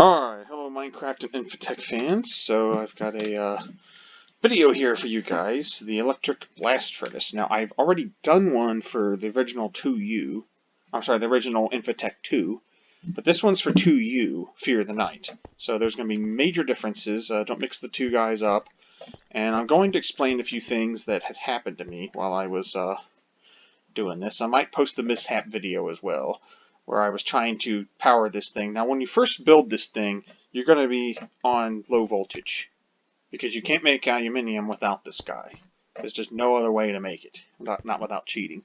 Alright, hello Minecraft and Infitech fans. So I've got a video here for you guys, the electric blast furnace. Now I've already done one for the original 2U, I'm sorry, the original Infitech 2, but this one's for 2U, Fear of the Night. So there's going to be major differences, don't mix the two guys up, and I'm going to explain a few things that had happened to me while I was doing this. I might post the mishap video as well, where I was trying to power this thing. Now when you first build this thing, you're going to be on low voltage, because you can't make aluminium without this guy. There's just no other way to make it, not without cheating.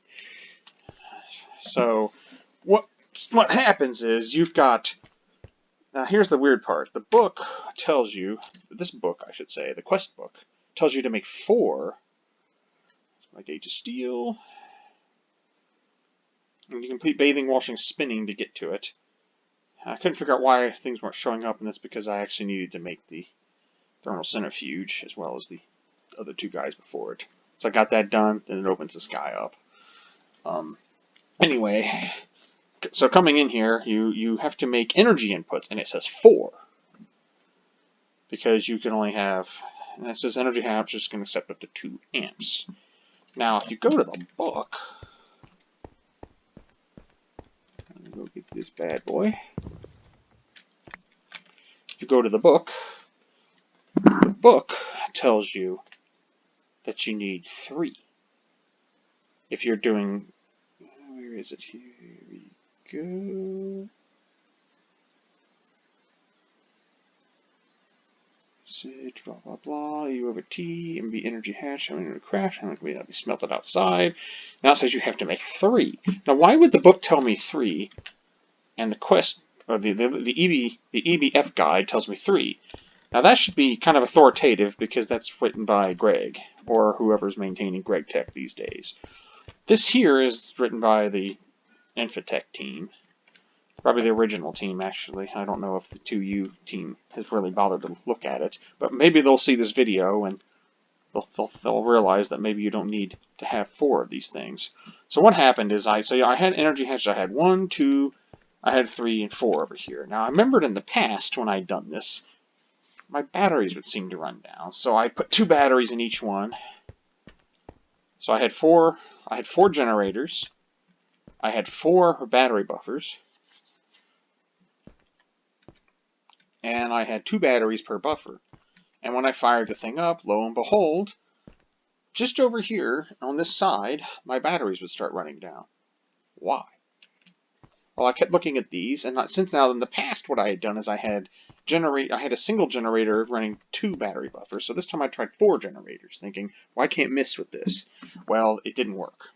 So what happens is you've got, now here's the weird part. The book tells you, this book I should say, the quest book, tells you to make 4. My gauge of steel. And you complete bathing, washing, spinning to get to it. I couldn't figure out why things weren't showing up, and that's because I actually needed to make the thermal centrifuge as well as the other two guys before it. So I got that done, then it opens this guy up. Anyway, so coming in here, you have to make energy inputs, and it says 4. Because you can only have, and it says energy amps just going to accept up to 2 amps. Now if you go to the book, go get this bad boy. If you go to the book tells you that you need 3. If you're doing, where is it? Here we go. Sage, blah blah blah. U over T, MB energy hash, how many to craft, how many can be smelted outside. Now it says you have to make 3. Now why would the book tell me 3? And the quest, or the EBF guide tells me 3. Now that should be kind of authoritative because that's written by Greg, or whoever's maintaining Greg Tech these days. This here is written by the Infitech team. Probably the original team, actually. I don't know if the 2U team has really bothered to look at it, but maybe they'll see this video and they'll realize that maybe you don't need to have 4 of these things. So what happened is I had energy hatches. I had 1, 2, I had 3 and 4 over here. Now I remembered in the past when I'd done this, my batteries would seem to run down. So I put 2 batteries in each one. So I had 4 generators. I had 4 battery buffers. And I had 2 batteries per buffer. And when I fired the thing up, lo and behold, just over here on this side, my batteries would start running down. Why? Well, I kept looking at these, and since now in the past what I had done is I had a single generator running 2 battery buffers. So this time I tried 4 generators, thinking, well, I can't miss with this. Well, it didn't work.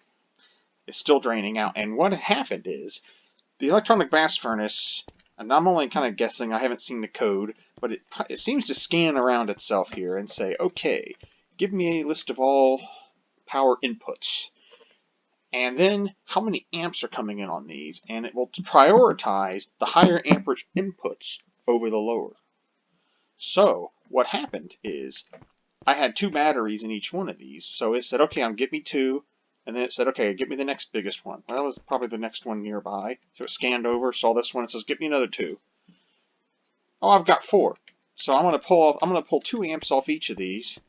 It's still draining out. And what happened is the electronic blast furnace, and I'm only kind of guessing, I haven't seen the code, but it seems to scan around itself here and say, okay, give me a list of all power inputs. And then how many amps are coming in on these, and it will prioritize the higher amperage inputs over the lower. So what happened is I had 2 batteries in each one of these, so it said, okay, get me 2, and then it said, okay, get me the next biggest one. Well, it was probably the next one nearby, so it scanned over, saw this one, it says, get me another 2. Oh, I've got 4. So I'm going to pull 2 amps off each of these,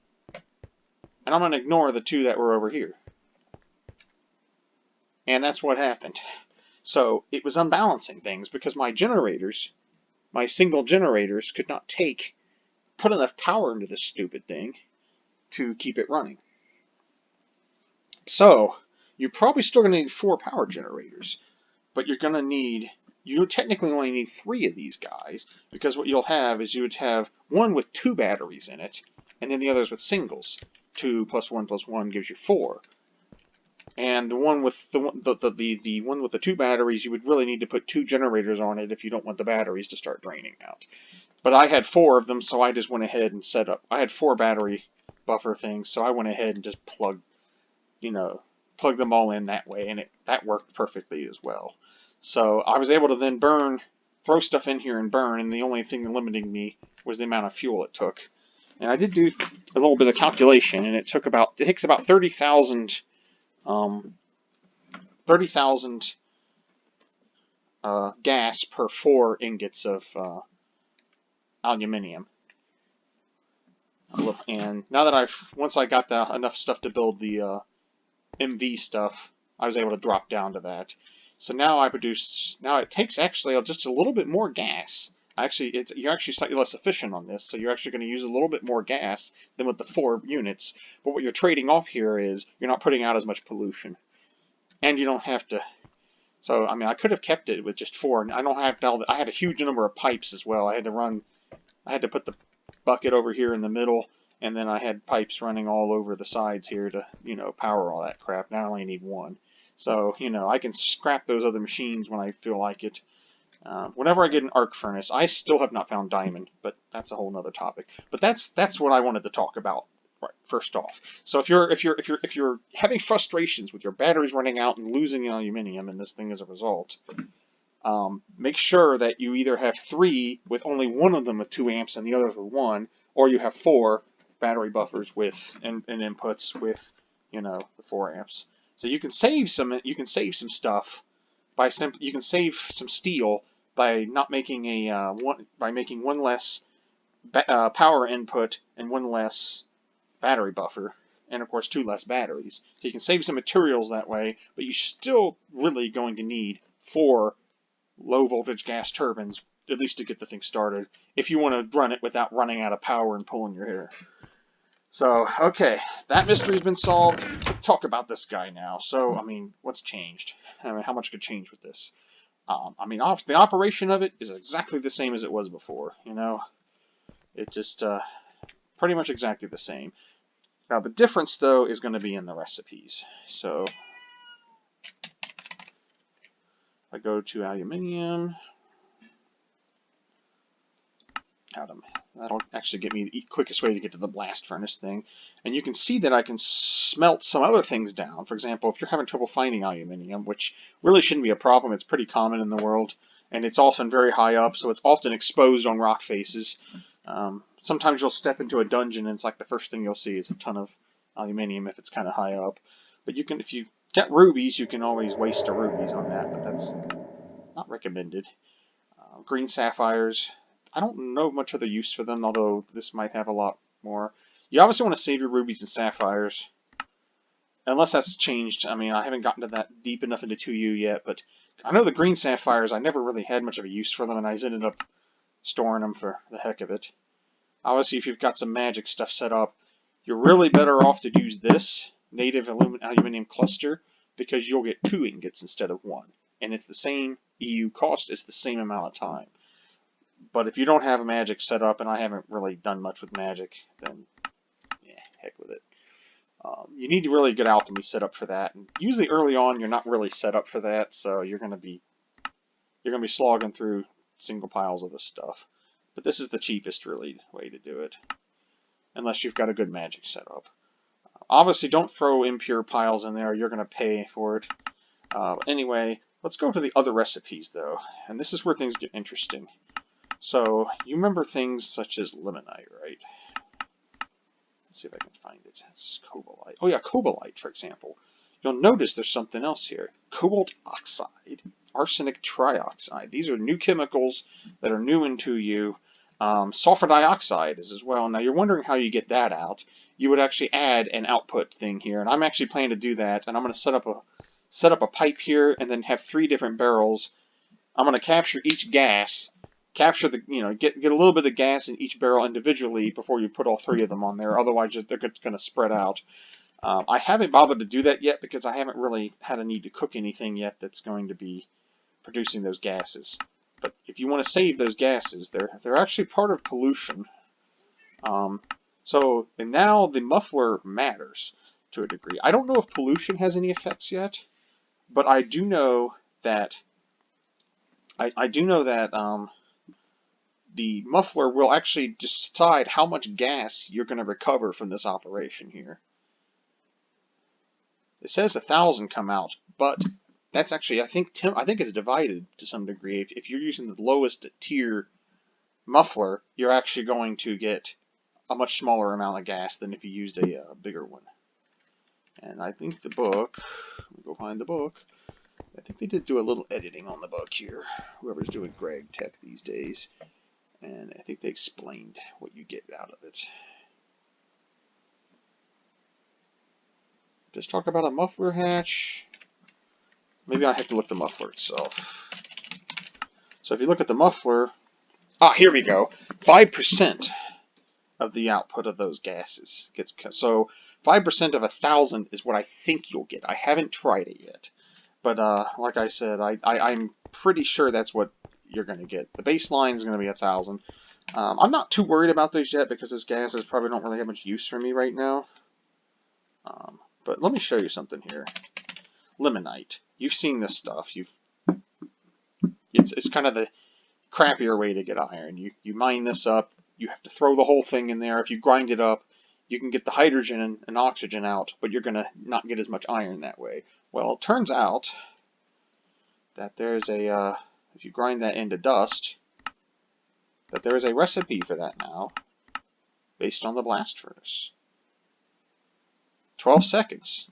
and I'm going to ignore the 2 that were over here. And that's what happened. So it was unbalancing things because my generators, my single generators, could not put enough power into this stupid thing to keep it running. So you're probably still going to need 4 power generators, but you technically only need 3 of these guys, because what you'll have is you would have one with 2 batteries in it, and then the others with singles. 2 plus 1 plus 1 gives you 4. And the one with the one with the 2 batteries, you would really need to put 2 generators on it if you don't want the batteries to start draining out. But I had 4 of them, so I just went ahead and set up. I had 4 battery buffer things, so I went ahead and just plugged them all in that way, and that worked perfectly as well. So I was able to then throw stuff in here and burn, and the only thing limiting me was the amount of fuel it took. And I did do a little bit of calculation, and it takes about 30,000 gas per 4 ingots of aluminium. And now that once I got enough stuff to build the MV stuff, I was able to drop down to that. So now now it takes actually just a little bit more gas. You're actually slightly less efficient on this, so you're actually going to use a little bit more gas than with the 4 units. But what you're trading off here is you're not putting out as much pollution. And you don't have to... So, I mean, I could have kept it with just 4. And I don't have to... I had a huge number of pipes as well. I had to put the bucket over here in the middle, and then I had pipes running all over the sides here to, power all that crap. Now I only need 1. So, I can scrap those other machines when I feel like it. Whenever I get an arc furnace, I still have not found diamond, but that's a whole nother topic. But that's what I wanted to talk about right first off. So if you're having frustrations with your batteries running out and losing aluminium in this thing as a result, make sure that you either have 3 with only one of them with 2 amps and the others with 1, or you have 4 battery buffers with and inputs with the 4 amps. So you can save some stuff by you can save some steel by not making making 1 less power input and 1 less battery buffer, and of course 2 less batteries. So you can save some materials that way, but you're still really going to need 4 low voltage gas turbines, at least to get the thing started, if you want to run it without running out of power and pulling your hair. So, okay, that mystery's been solved. Let's talk about this guy now. So, I mean, what's changed? I mean, how much could change with this? I mean, the operation of it is exactly the same as it was before, It's just pretty much exactly the same. Now, the difference, though, is going to be in the recipes. So, I go to aluminium. That'll actually get me the quickest way to get to the blast furnace thing. And you can see that I can smelt some other things down. For example, if you're having trouble finding aluminium, which really shouldn't be a problem, it's pretty common in the world, and it's often very high up, so it's often exposed on rock faces. Sometimes you'll step into a dungeon and it's like the first thing you'll see is a ton of aluminium if it's kind of high up. But if you get rubies, you can always waste a rubies on that, but that's not recommended. Green sapphires. I don't know much other use for them, although this might have a lot more. You obviously want to save your rubies and sapphires, unless that's changed. I mean, I haven't gotten to that deep enough into 2U yet, but I know the green sapphires, I never really had much of a use for them, and I just ended up storing them for the heck of it. Obviously, if you've got some magic stuff set up, you're really better off to use this native aluminum cluster, because you'll get 2 ingots instead of 1. And it's the same EU cost, it's the same amount of time. But if you don't have a magic set up, and I haven't really done much with magic, then yeah, heck with it. You need to really get alchemy set up for that. And usually early on, you're not really set up for that, so you're gonna be slogging through single piles of this stuff. But this is the cheapest really way to do it, unless you've got a good magic setup. Obviously, don't throw impure piles in there. You're gonna pay for it. Anyway, let's go to the other recipes though, and this is where things get interesting. So, you remember things such as limonite, right? Let's see if I can find it. It's cobalite. Oh yeah, cobalite, for example. You'll notice there's something else here. Cobalt oxide, arsenic trioxide. These are new chemicals that are new in 2U. Sulfur dioxide is as well. Now, you're wondering how you get that out. You would actually add an output thing here, and I'm actually planning to do that, and I'm going to set up a pipe here, and then have 3 different barrels. I'm going to capture each gas. Capture the, get a little bit of gas in each barrel individually before you put all 3 of them on there. Otherwise, they're going to spread out. I haven't bothered to do that yet because I haven't really had a need to cook anything yet that's going to be producing those gases. But if you want to save those gases, they're actually part of pollution. And now the muffler matters to a degree. I don't know if pollution has any effects yet, but I do know that the muffler will actually decide how much gas you're going to recover from this operation here. It says 1,000 come out, but that's actually, I think it's divided to some degree. If you're using the lowest tier muffler, you're actually going to get a much smaller amount of gas than if you used a bigger one. And I think the book, let me go find the book. I think they did do a little editing on the book here. Whoever's doing Greg Tech these days. And I think they explained what you get out of it. Just talk about a muffler hatch. Maybe I have to look at the muffler itself. So if you look at the muffler, here we go. 5% of the output of those gases gets cut. So 5% of 1,000 is what I think you'll get. I haven't tried it yet, but like I said, I'm pretty sure that's what you're going to get. The baseline is going to be 1,000. I'm not too worried about those yet because those gases probably don't really have much use for me right now. But let me show you something here. Limonite. You've seen this stuff. It's kind of the crappier way to get iron. You mine this up. You have to throw the whole thing in there. If you grind it up, you can get the hydrogen and oxygen out, but you're going to not get as much iron that way. Well, it turns out that there's a, if you grind that into dust, that there is a recipe for that now, based on the blast furnace. 12 seconds.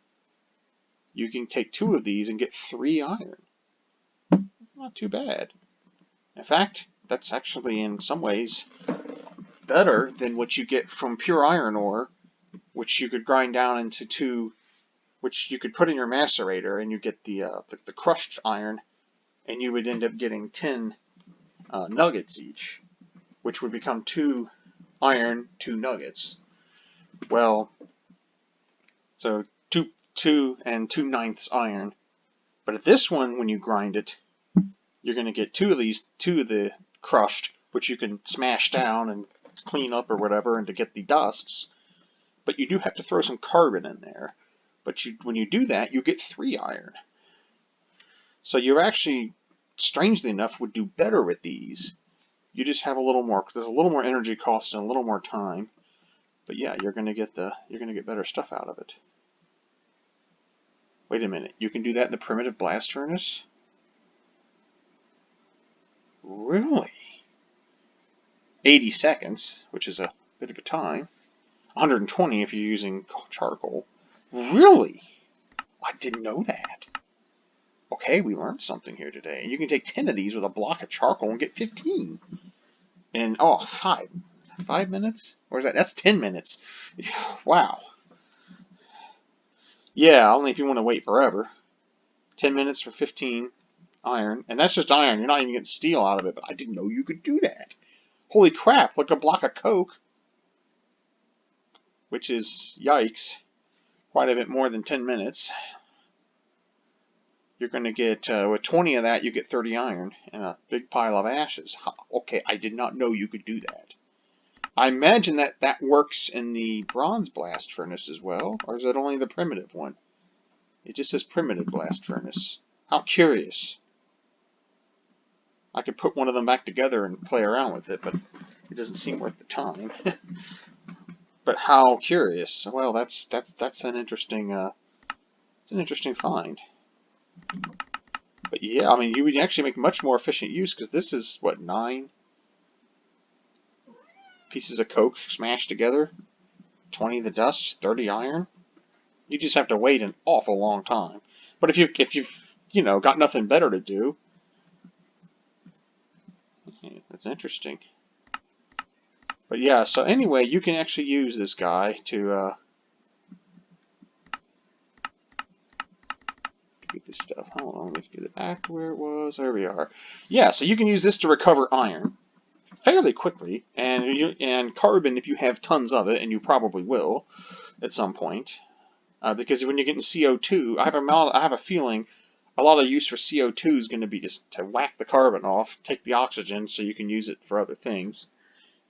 You can take 2 of these and get 3 iron. That's not too bad. In fact, that's actually in some ways better than what you get from pure iron ore, which you could grind down into 2, which you could put in your macerator, and you get the crushed iron, and you would end up getting 10 nuggets each, which would become 2 iron, 2 nuggets. Well, so 2 and 2/9 iron. But at this one, when you grind it, you're going to get 2 of these, 2 of the crushed, which you can smash down and clean up or whatever, and to get the dusts. But you do have to throw some carbon in there. But when you do that, you get 3 iron. So you actually, strangely enough, would do better with these. You just have a little more. There's a little more energy cost and a little more time. But yeah, you're going to get better stuff out of it. Wait a minute, you can do that in the primitive blast furnace? Really? 80 seconds, which is a bit of a time. 120 if you're using charcoal. Really? I didn't know that. Okay, we learned something here today. You can take 10 of these with a block of charcoal and get 15. And, 5 minutes? Or is that? That's 10 minutes. Wow. Yeah, only if you want to wait forever. 10 minutes for 15 iron. And that's just iron. You're not even getting steel out of it. But I didn't know you could do that. Holy crap, like a block of Coke. Which is, yikes, quite a bit more than 10 minutes. You're going to get, with 20 of that, you get 30 iron and a big pile of ashes. Okay, I did not know you could do that. I imagine that works in the bronze blast furnace as well, or is that only the primitive one? It just says primitive blast furnace. How curious. I could put one of them back together and play around with it, but it doesn't seem worth the time. But how curious. Well, that's an interesting it's an interesting find. But yeah, I mean, you would actually make much more efficient use, because this is what, 9 pieces of coke smashed together, 20 of the dust, 30 iron. You just have to wait an awful long time. But if you've got nothing better to do, that's interesting. But yeah, so anyway, you can actually use this guy to get this stuff. Hold on, let's get it back to where it was. There we are. Yeah, so you can use this to recover iron fairly quickly, and carbon if you have tons of it, and you probably will at some point, because when you're getting CO2, I have a feeling a lot of use for CO2 is going to be just to whack the carbon off, take the oxygen so you can use it for other things,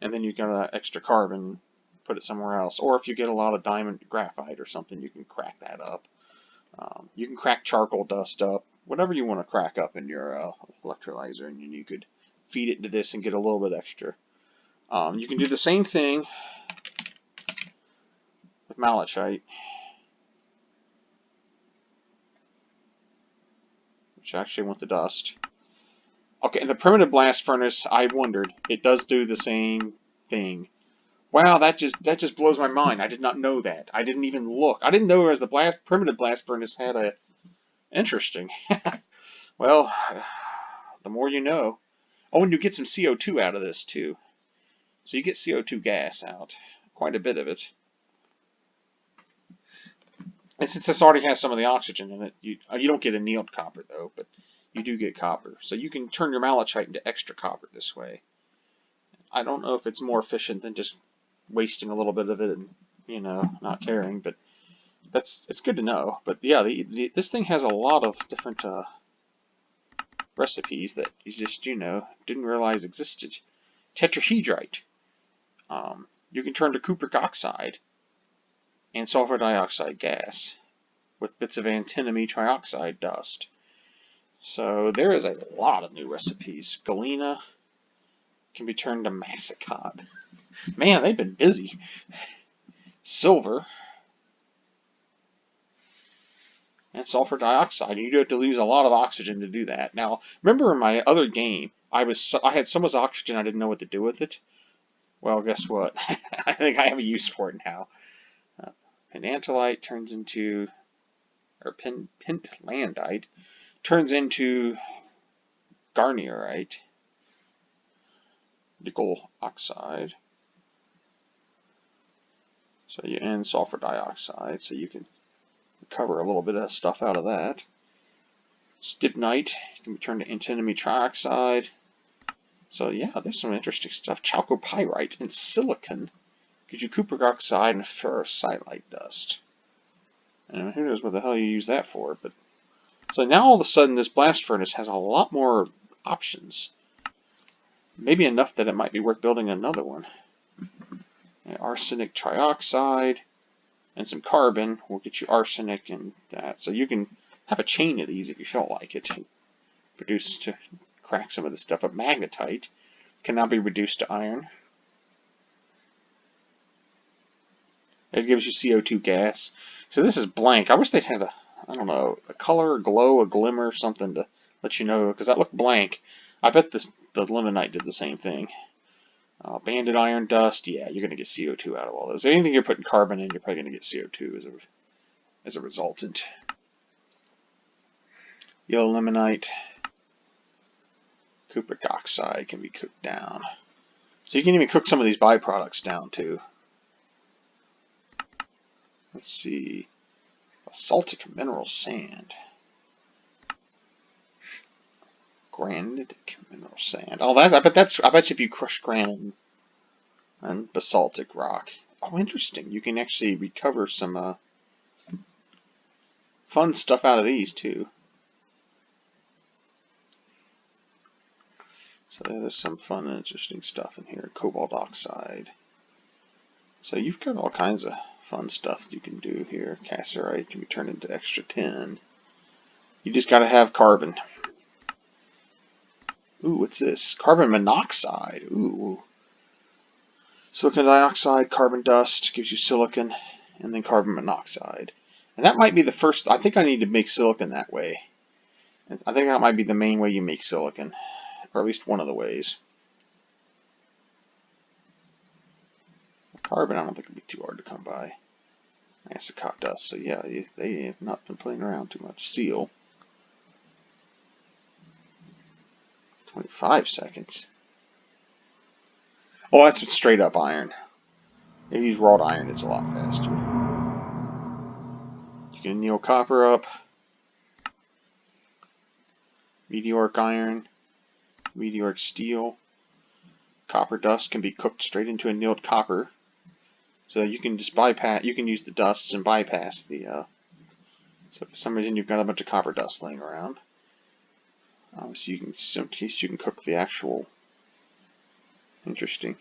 and then you got extra carbon, put it somewhere else. Or if you get a lot of diamond graphite or something, you can crack that up. You can crack charcoal dust up, whatever you want to crack up in your electrolyzer, and you could feed it into this and get a little bit extra. You can do the same thing with malachite, which I actually want the dust. Okay, in the primitive blast furnace, I wondered, it does do the same thing. Wow, that just blows my mind. I did not know that. I didn't even look. I didn't know as the primitive blast furnace had a interesting. Well, the more you know. Oh, and you get some CO2 out of this too. So you get CO2 gas out, quite a bit of it. And since this already has some of the oxygen in it, you don't get annealed copper though, but you do get copper. So you can turn your malachite into extra copper this way. I don't know if it's more efficient than just wasting a little bit of it and, you know, not caring, but it's good to know. But yeah, this thing has a lot of different recipes that you just, you know, didn't realize existed. Tetrahedrite. You can turn to cupric oxide and sulfur dioxide gas with bits of antimony trioxide dust. So there is a lot of new recipes. Galena can be turned to massicot. Man, they've been busy. Silver and sulfur dioxide. You do have to lose a lot of oxygen to do that. Now, remember in my other game, I had so much oxygen I didn't know what to do with it. Well, guess what? I think I have a use for it now. Pentantolite turns into, or pentlandite turns into garnierite, nickel oxide. So and sulfur dioxide, so you can recover a little bit of stuff out of that. Stibnite can be turned to antimony trioxide. So yeah, there's some interesting stuff. Chalcopyrite and silicon gives you cupric oxide and ferrocyanide dust. And who knows what the hell you use that for, but so now all of a sudden this blast furnace has a lot more options. Maybe enough that it might be worth building another one. And arsenic trioxide and some carbon will get you arsenic and that. So you can have a chain of these if you felt like it. Produce to crack some of the stuff up. Magnetite can now be reduced to iron. It gives you CO2 gas. So this is blank. I wish they'd had I don't know, a color, a glow, a glimmer, something to let you know, because that looked blank. I bet the limonite did the same thing. Banded iron dust, yeah, you're going to get CO2 out of all those. Anything you're putting carbon in, you're probably going to get CO2 as a resultant. Yellow limonite, cupric oxide can be cooked down. So you can even cook some of these byproducts down too. Let's see, basaltic mineral sand. Granitic mineral sand. Oh, I bet if you crush granite and basaltic rock. Oh, interesting. You can actually recover some fun stuff out of these too. So there's some fun and interesting stuff in here. Cobalt oxide. So you've got all kinds of fun stuff you can do here. Cassiterite can be turned into extra tin. You just got to have carbon. Ooh, what's this? Carbon monoxide. Ooh. Silicon dioxide, carbon dust gives you silicon, and then carbon monoxide. And that might be the first. I think I need to make silicon that way. I think that might be the main way you make silicon, or at least one of the ways. Carbon, I don't think it'd be too hard to come by. Massicot dust. So yeah, they have not been playing around too much. Steel. 25 seconds. Oh, that's straight up iron. If you use wrought iron, it's a lot faster. You can anneal copper up. Meteoric iron. Meteoric steel. Copper dust can be cooked straight into annealed copper. So you can just bypass, you can use the dusts and bypass the, so for some reason you've got a bunch of copper dust laying around. So you can, in some case you can cook the actual, interesting.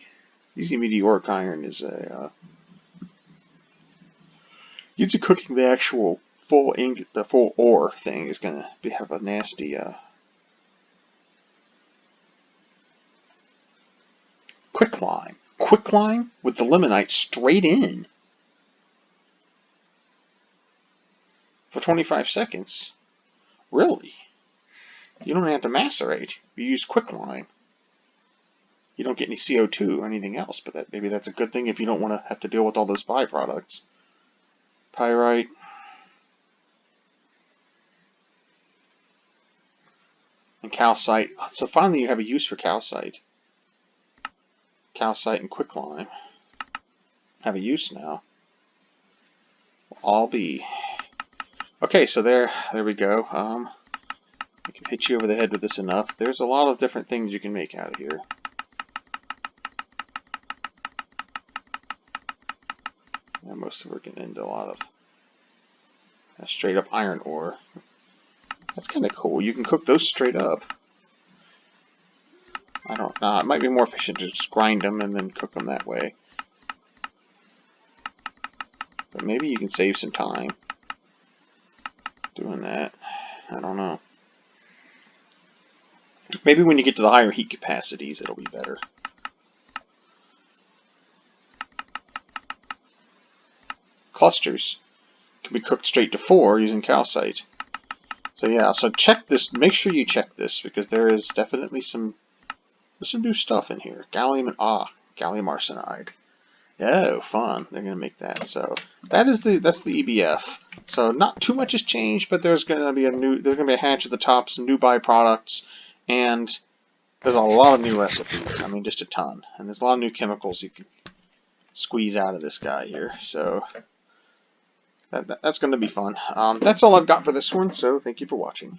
Using meteoric iron is a, using cooking the actual full ink, the full ore thing is going to have a nasty, quicklime. Quicklime with the limonite straight in for 25 seconds. Really? You don't have to macerate. You use quicklime. You don't get any CO2 or anything else, but maybe that's a good thing if you don't want to have to deal with all those byproducts. Pyrite. And calcite. So finally you have a use for calcite. calcite and quicklime have a use now. All be. Okay, so there we go. I can hit you over the head with this enough. There's a lot of different things you can make out of here. And most of it are getting into a lot of straight up iron ore. That's kind of cool. You can cook those straight up. I don't know. It might be more efficient to just grind them and then cook them that way. But maybe you can save some time doing that. I don't know. Maybe when you get to the higher heat capacities, it'll be better. Clusters can be cooked straight to 4 using calcite. So yeah, so check this. Make sure you check this because there is definitely some new stuff in here. Gallium arsenide. Oh, fun! They're gonna make that. So that's the EBF. So not too much has changed, but there's gonna be a hatch at the top, some new byproducts, and there's a lot of new recipes. I mean, just a ton. And there's a lot of new chemicals you can squeeze out of this guy here. So that's going to be fun. That's all I've got for this one, so thank you for watching.